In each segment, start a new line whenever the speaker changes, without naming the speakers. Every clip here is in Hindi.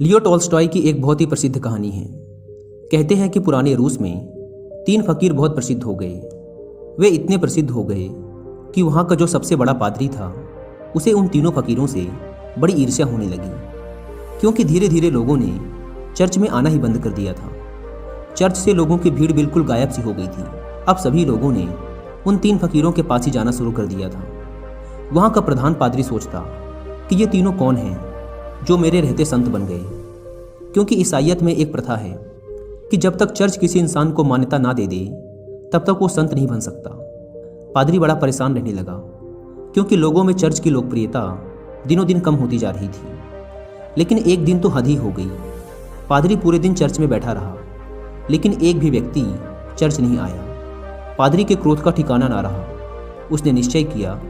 लियो टॉल्स्टॉय की एक बहुत ही प्रसिद्ध कहानी है। कहते हैं कि पुराने रूस में 3 फकीर बहुत प्रसिद्ध हो गए। वे इतने प्रसिद्ध हो गए कि वहाँ का जो सबसे बड़ा पादरी था उसे उन तीनों फकीरों से बड़ी ईर्ष्या होने लगी, क्योंकि धीरे धीरे लोगों ने चर्च में आना ही बंद कर दिया था। चर्च से लोगों की भीड़ बिल्कुल गायब सी हो गई थी। अब सभी लोगों ने उन 3 फकीरों के पास ही जाना शुरू कर दिया था। वहाँ का प्रधान पादरी सोचता कि ये तीनों कौन हैं जो मेरे रहते संत बन गए, क्योंकि ईसाईयत में एक प्रथा है कि जब तक चर्च किसी इंसान को मान्यता ना दे दे तब तक वो संत नहीं बन सकता। पादरी बड़ा परेशान रहने लगा, क्योंकि लोगों में चर्च की लोकप्रियता दिनों दिन कम होती जा रही थी। लेकिन एक दिन तो हद ही हो गई। पादरी पूरे दिन चर्च में बैठा रहा, लेकिन एक भी व्यक्ति चर्च नहीं आया। पादरी के क्रोध का ठिकाना ना रहा। उसने निश्चय किया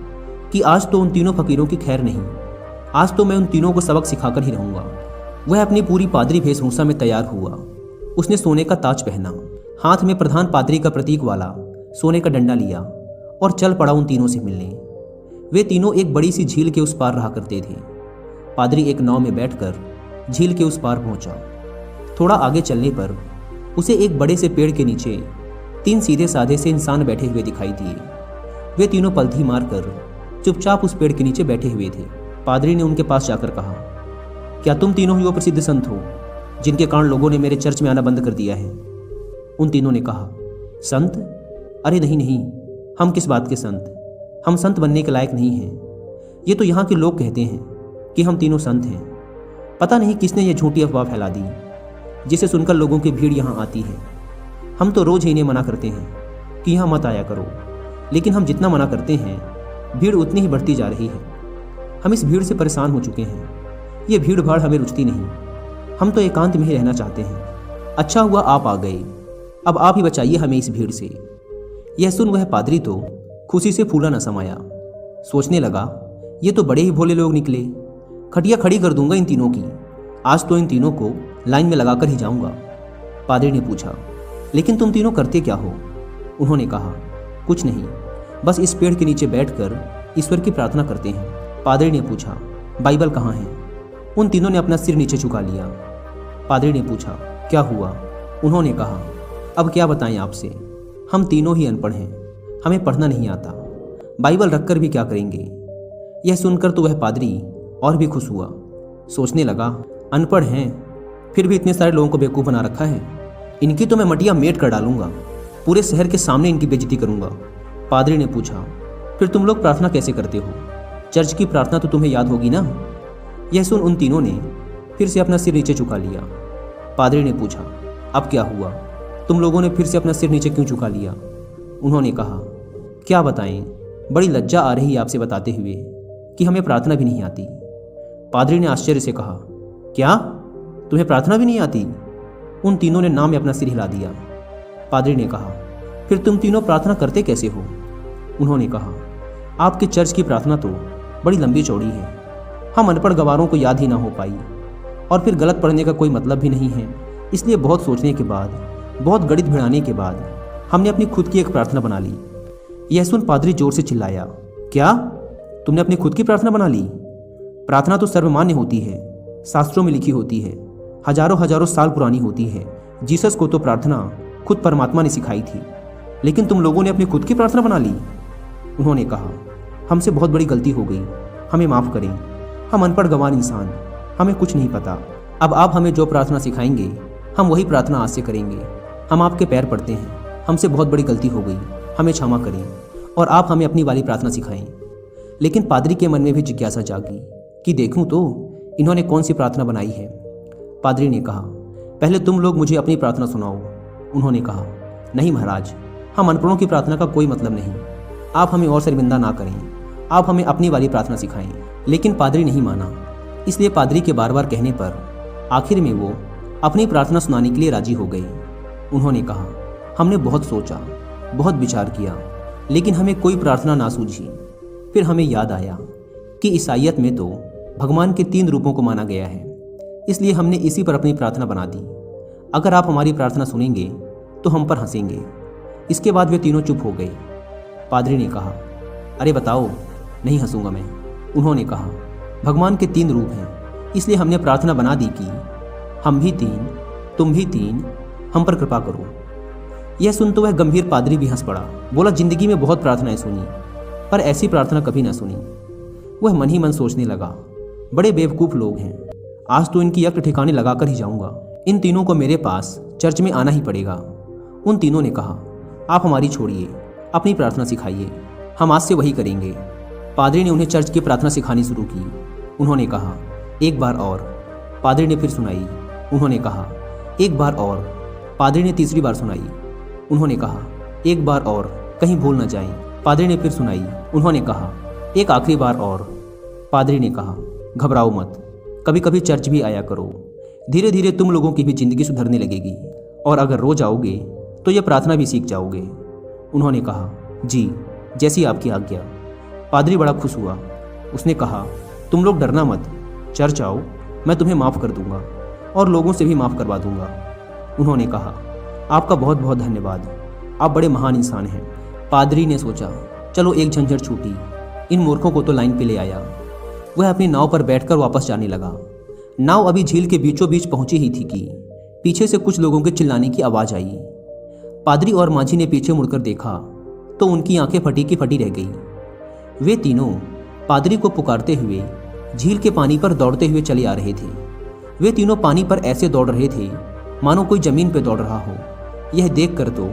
कि आज तो उन तीनों फकीरों की खैर नहीं, आज तो मैं उन तीनों को सबक सिखाकर ही रहूंगा। वह अपनी पूरी पादरी वेशभूषा में तैयार हुआ। उसने सोने का ताज पहना, हाथ में प्रधान पादरी का प्रतीक वाला सोने का डंडा लिया और चल पड़ा उन तीनों से मिलने। वे तीनों एक बड़ी सी झील के उस पार रहा करते थे। पादरी एक नाव में बैठकर झील के उस पार पहुंचा। थोड़ा आगे चलने पर उसे एक बड़े से पेड़ के नीचे 3 सीधे साधे से इंसान बैठे हुए दिखाई दिए। वे तीनों पलथी मारकर चुपचाप उस पेड़ के नीचे बैठे हुए थे। पादरी ने उनके पास जाकर कहा, क्या तुम तीनों ही वो प्रसिद्ध संत हो जिनके कारण लोगों ने मेरे चर्च में आना बंद कर दिया है? उन तीनों ने कहा, संत? अरे नहीं नहीं, हम किस बात के संत? हम संत बनने के लायक नहीं हैं। ये तो यहाँ के लोग कहते हैं कि हम तीनों संत हैं। पता नहीं किसने ये झूठी अफवाह फैला दी, जिसे सुनकर लोगों की भीड़ यहाँ आती है। हम तो रोज ही इन्हें मना करते हैं कि यहाँ मत आया करो, लेकिन हम जितना मना करते हैं भीड़ उतनी ही बढ़ती जा रही है। हम इस भीड़ से परेशान हो चुके हैं। ये भीड़ भाड़ हमें रुचती नहीं। हम तो एकांत में ही रहना चाहते हैं। अच्छा हुआ आप आ गए। अब आप ही बचाइए हमें इस भीड़ से। यह सुन वह पादरी तो खुशी से फूला न समाया। सोचने लगा, ये तो बड़े ही भोले लोग निकले। खटिया खड़ी कर दूंगा इन तीनों की। आज तो इन तीनों को लाइन में लगाकर ही जाऊंगा। पादरी ने पूछा, लेकिन तुम तीनों करते क्या हो? उन्होंने कहा, कुछ नहीं, बस इस पेड़ के नीचे बैठकर ईश्वर की प्रार्थना करते हैं। पादरी ने पूछा, बाइबल कहाँ है? उन तीनों ने अपना सिर नीचे झुका लिया। पादरी ने पूछा, क्या हुआ? उन्होंने कहा, अब क्या बताएं आपसे, हम तीनों ही अनपढ़ हैं, हमें पढ़ना नहीं आता। बाइबल रखकर भी क्या करेंगे? यह सुनकर तो वह पादरी और भी खुश हुआ। सोचने लगा, अनपढ़ हैं फिर भी इतने सारे लोगों को बेवकूफ़ बना रखा है। इनकी तो मैं मटिया मेट कर डालूंगा, पूरे शहर के सामने इनकी बेइज्जती करूंगा। पादरी ने पूछा, फिर तुम लोग प्रार्थना कैसे करते हो? चर्च की प्रार्थना तो तुम्हें याद होगी ना? यह सुन उन तीनों ने फिर से अपना सिर नीचे झुका लिया। पादरी ने पूछा, अब क्या हुआ? तुम लोगों ने फिर से अपना सिर नीचे क्यों झुका लिया? उन्होंने कहा, क्या बताएं, बड़ी लज्जा आ रही है आपसे बताते हुए कि हमें प्रार्थना भी नहीं आती। पादरी ने आश्चर्य से कहा, क्या तुम्हें प्रार्थना भी नहीं आती? उन तीनों ने नाम में अपना सिर हिला दिया। पादरी ने कहा, फिर तुम तीनों प्रार्थना करते कैसे हो? उन्होंने कहा, आपके चर्च की प्रार्थना तो बड़ी लंबी चौड़ी है, हम अनपढ़ गवारों को याद ही ना हो पाई, और फिर गलत पढ़ने का कोई मतलब भी नहीं है। इसलिए बहुत सोचने के बाद, बहुत गणित भिड़ाने के बाद हमने अपनी खुद की एक प्रार्थना बना ली। यह सुन पादरी जोर से चिल्लाया, क्या तुमने अपनी खुद की प्रार्थना बना ली? प्रार्थना तो सर्वमान्य होती है, शास्त्रों में लिखी होती है, हजारों हजारों साल पुरानी होती है। जीसस को तो प्रार्थना खुद परमात्मा ने सिखाई थी, लेकिन तुम लोगों ने अपनी खुद की प्रार्थना बना ली। उन्होंने कहा, हमसे बहुत बड़ी गलती हो गई, हमें माफ़ करें। हम अनपढ़ गंवार इंसान, हमें कुछ नहीं पता। अब आप हमें जो प्रार्थना सिखाएंगे हम वही प्रार्थना आज से करेंगे। हम आपके पैर पड़ते हैं, हमसे बहुत बड़ी गलती हो गई, हमें क्षमा करें और आप हमें अपनी वाली प्रार्थना सिखाएं। लेकिन पादरी के मन में भी जिज्ञासा जागी कि देखूं तो इन्होंने कौन सी प्रार्थना बनाई है। पादरी ने कहा, पहले तुम लोग मुझे अपनी प्रार्थना सुनाओ। उन्होंने कहा, नहीं महाराज, हम अनपढ़ों की प्रार्थना का कोई मतलब नहीं, आप हमें और शर्मिंदा ना करें, आप हमें अपनी वाली प्रार्थना सिखाएं। लेकिन पादरी नहीं माना, इसलिए पादरी के बार बार कहने पर आखिर में वो अपनी प्रार्थना सुनाने के लिए राजी हो गए। उन्होंने कहा, हमने बहुत सोचा, बहुत विचार किया, लेकिन हमें कोई प्रार्थना ना सूझी। फिर हमें याद आया कि ईसाईयत में तो भगवान के 3 रूपों को माना गया है, इसलिए हमने इसी पर अपनी प्रार्थना बना दी। अगर आप हमारी प्रार्थना सुनेंगे तो हम पर हंसेंगे। इसके बाद वे तीनों चुप हो गए। पादरी ने कहा, अरे बताओ, नहीं हंसूंगा मैं। उन्होंने कहा, भगवान के 3 रूप हैं, इसलिए हमने प्रार्थना बना दी कि हम भी 3, तुम भी 3, हम पर कृपा करो। यह सुन तो वह गंभीर पादरी भी हंस पड़ा। बोला, जिंदगी में बहुत प्रार्थनाएं सुनी, पर ऐसी प्रार्थना कभी ना सुनी। वह मन ही मन सोचने लगा, बड़े बेवकूफ़ लोग हैं, आज तो इनकी यक्त ठिकाने लगाकर ही जाऊंगा। इन तीनों को मेरे पास चर्च में आना ही पड़ेगा। उन तीनों ने कहा, आप हमारी छोड़िए, अपनी प्रार्थना सिखाइए, हम आज से वही करेंगे। पादरी ने उन्हें चर्च की प्रार्थना सिखानी शुरू की। उन्होंने कहा, एक बार और। पादरी ने फिर सुनाई। उन्होंने कहा, एक बार और। पादरी ने तीसरी बार सुनाई। उन्होंने कहा, एक बार और, कहीं भूल न जाएं। पादरी ने फिर सुनाई। उन्होंने कहा, एक आखिरी बार और। पादरी ने कहा, घबराओ मत, कभी कभी चर्च भी आया करो, धीरे धीरे तुम लोगों की भी जिंदगी सुधरने लगेगी, और अगर रोज आओगे तो यह प्रार्थना भी सीख जाओगे। उन्होंने कहा, जी, जैसी आपकी आज्ञा। पादरी बड़ा खुश हुआ। उसने कहा, तुम लोग डरना मत, चर्च आओ, मैं तुम्हें माफ़ कर दूंगा और लोगों से भी माफ़ करवा दूंगा। उन्होंने कहा, आपका बहुत बहुत धन्यवाद, आप बड़े महान इंसान हैं। पादरी ने सोचा, चलो एक झंझट छूटी, इन मूर्खों को तो लाइन पे ले आया। वह अपनी नाव पर बैठकर वापस जाने लगा। नाव अभी झील के बीचों बीच पहुंची ही थी कि पीछे से कुछ लोगों के चिल्लाने की आवाज़ आई। पादरी और माझी ने पीछे मुड़कर देखा तो उनकी आंखें फटी की फटी रह गई। वे तीनों पादरी को पुकारते हुए झील के पानी पर दौड़ते हुए चले आ रहे थे। वे तीनों पानी पर ऐसे दौड़ रहे थे मानो कोई जमीन पर दौड़ रहा हो। यह देखकर तो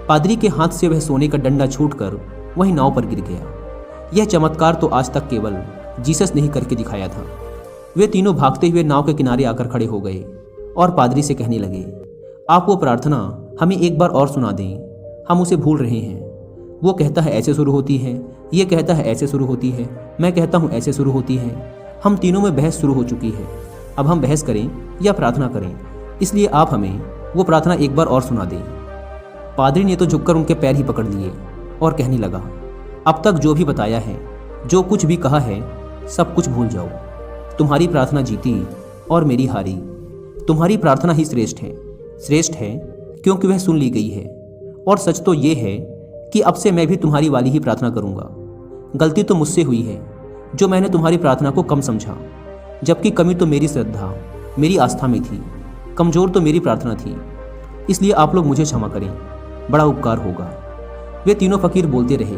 पादरी के हाथ से वह सोने का डंडा छूटकर वही नाव पर गिर गया। यह चमत्कार तो आज तक केवल जीसस ने ही करके दिखाया था। वे तीनों भागते हुए नाव के किनारे आकर खड़े हो गए और पादरी से कहने लगे, आप वो प्रार्थना हमें एक बार और सुना दें, हम उसे भूल रहे हैं। वो कहता है ऐसे शुरू होती है, ये कहता है ऐसे शुरू होती है, मैं कहता हूँ ऐसे शुरू होती है। हम तीनों में बहस शुरू हो चुकी है। अब हम बहस करें या प्रार्थना करें, इसलिए आप हमें वो प्रार्थना एक बार और सुना दें। पादरी ने तो झुककर उनके पैर ही पकड़ लिए और कहने लगा, अब तक जो भी बताया है, जो कुछ भी कहा है, सब कुछ भूल जाओ। तुम्हारी प्रार्थना जीती और मेरी हारी। तुम्हारी प्रार्थना ही श्रेष्ठ है। श्रेष्ठ है क्योंकि वह सुन ली गई है, और सच तो ये है कि अब से मैं भी तुम्हारी वाली ही प्रार्थना करूंगा। गलती तो मुझसे हुई है जो मैंने तुम्हारी प्रार्थना को कम समझा, जबकि कमी तो मेरी श्रद्धा, मेरी आस्था में थी, कमज़ोर तो मेरी प्रार्थना थी। इसलिए आप लोग मुझे क्षमा करें, बड़ा उपकार होगा। वे तीनों फकीर बोलते रहे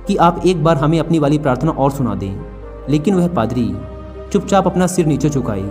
कि आप एक बार हमें अपनी वाली प्रार्थना और सुना दें, लेकिन वह पादरी चुपचाप अपना सिर नीचे झुकाए